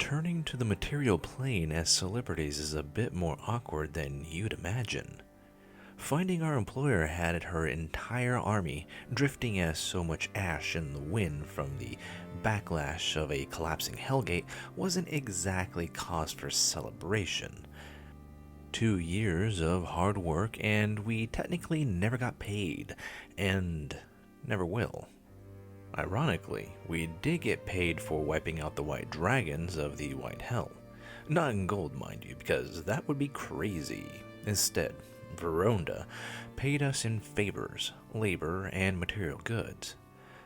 Returning to the material plane as celebrities is a bit more awkward than you'd imagine. Finding our employer had her entire army drifting as so much ash in the wind from the backlash of a collapsing Hellgate wasn't exactly cause for celebration. 2 years of hard work, and we technically never got paid, and never will. Ironically, we did get paid for wiping out the white dragons of the White Hell. Not in gold, mind you, because that would be crazy. Instead, Veronda paid us in favors, labor, and material goods.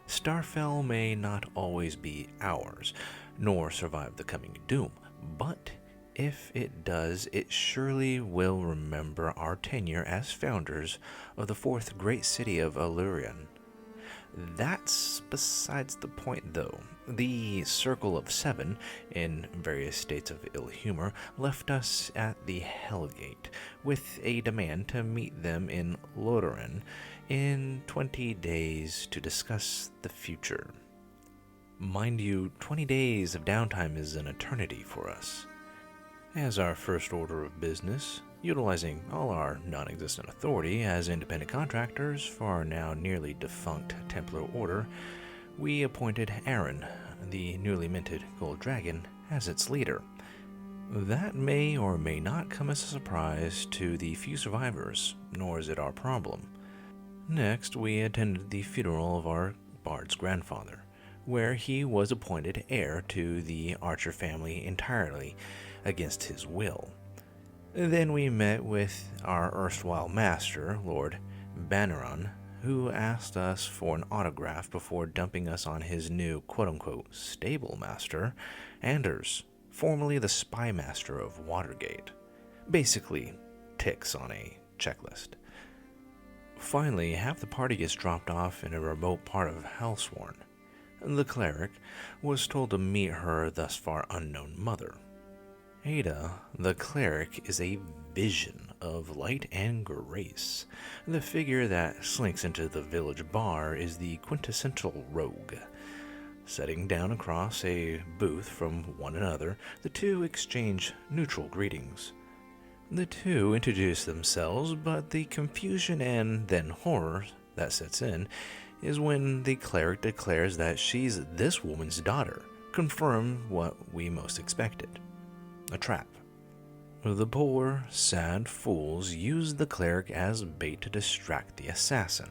Starfell may not always be ours, nor survive the coming doom, but if it does, it surely will remember our tenure as founders of the fourth great city of Allurian. That's besides the point, though. The Circle of Seven, in various states of ill humor, left us at the Hellgate with a demand to meet them in Lodoran in 20 days to discuss the future. Mind you, 20 days of downtime is an eternity for us. As our first order of business, utilizing all our non-existent authority as independent contractors for our now nearly defunct Templar Order, we appointed Aaron, the newly minted Gold Dragon, as its leader. That may or may not come as a surprise to the few survivors, nor is it our problem. Next, we attended the funeral of our bard's grandfather, where he was appointed heir to the Archer family entirely against his will. Then we met with our erstwhile master, Lord Banneron, who asked us for an autograph before dumping us on his new quote-unquote stable master, Anders, formerly the spy master of Watergate. Basically, ticks on a checklist. Finally, half the party gets dropped off in a remote part of Hellsworn. The cleric was told to meet her thus far unknown mother. Ada, the cleric, is a vision of light and grace. The figure that slinks into the village bar is the quintessential rogue. Sitting down across a booth from one another, the two exchange neutral greetings. The two introduce themselves, but the confusion and then horror that sets in is when the cleric declares that she's this woman's daughter, confirmed what we most expected. A trap. The poor, sad fools use the cleric as bait to distract the assassin.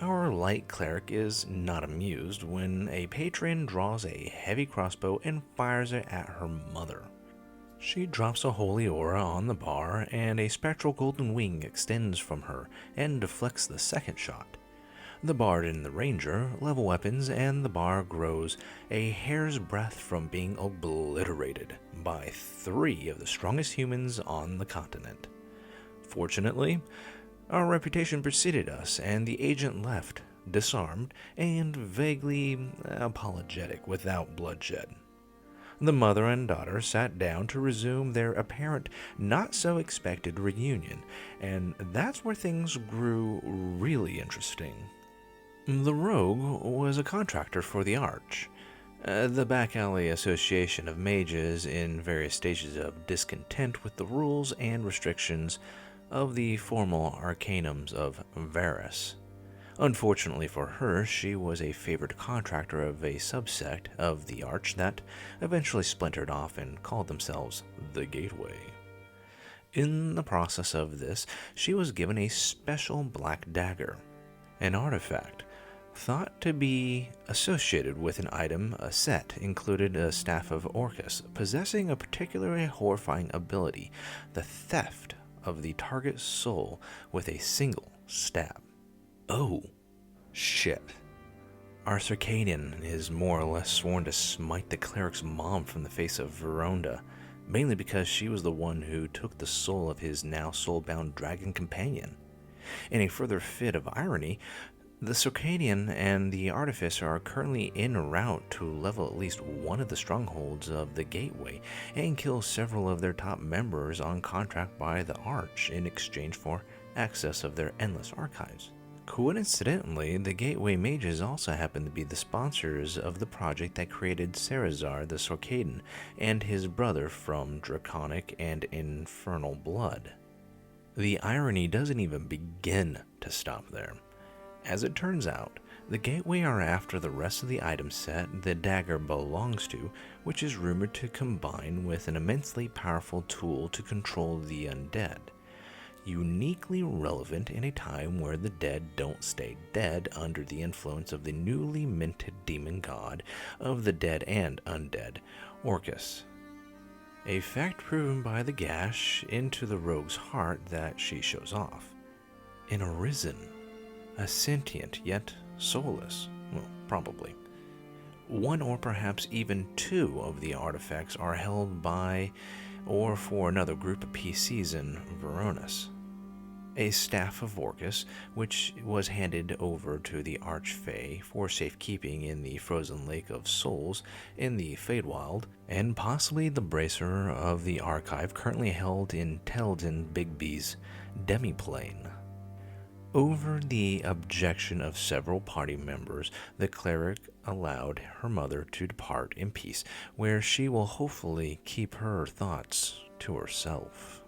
Our light cleric is not amused when a patron draws a heavy crossbow and fires it at her mother. She drops a holy aura on the bar, and a spectral golden wing extends from her and deflects the second shot. The bard and the ranger level weapons, and the bar grows a hair's breadth from being obliterated by 3 of the strongest humans on the continent. Fortunately, our reputation preceded us, and the agent left, disarmed and vaguely apologetic without bloodshed. The mother and daughter sat down to resume their apparent not-so-expected reunion, and that's where things grew really interesting. The rogue was a contractor for the Arch, the back alley association of mages in various stages of discontent with the rules and restrictions of the formal arcanums of Varus. Unfortunately for her, she was a favored contractor of a subsect of the Arch that eventually splintered off and called themselves the Gateway. In the process of this, she was given a special black dagger, an artifact thought to be associated with an item. A set included a staff of Orcus, possessing a particularly horrifying ability, the theft of the target's soul with a single stab. Oh, shit. Our Circadian is more or less sworn to smite the cleric's mom from the face of Veronda, mainly because she was the one who took the soul of his now soul-bound dragon companion. In a further fit of irony, the Circadian and the Artificer are currently en route to level at least one of the strongholds of the Gateway and kill several of their top members on contract by the Arch in exchange for access of their endless archives. Coincidentally, the Gateway Mages also happen to be the sponsors of the project that created Cerazar the Sorcaden and his brother from Draconic and Infernal Blood. The irony doesn't even begin to stop there. As it turns out, the Gateway are after the rest of the item set the dagger belongs to, which is rumored to combine with an immensely powerful tool to control the undead. Uniquely relevant in a time where the dead don't stay dead under the influence of the newly minted demon god of the dead and undead, Orcus. A fact proven by the gash into the rogue's heart that she shows off. An arisen, a sentient yet soulless, well, probably. One or perhaps even two of the artifacts are held by or for another group of PCs in Veronis. A staff of Orcus, which was handed over to the Archfey for safekeeping in the frozen lake of souls in the Feywild, and possibly the bracer of the archive currently held in Teldin Bigby's demiplane. Over the objection of several party members, the cleric allowed her mother to depart in peace, where she will hopefully keep her thoughts to herself.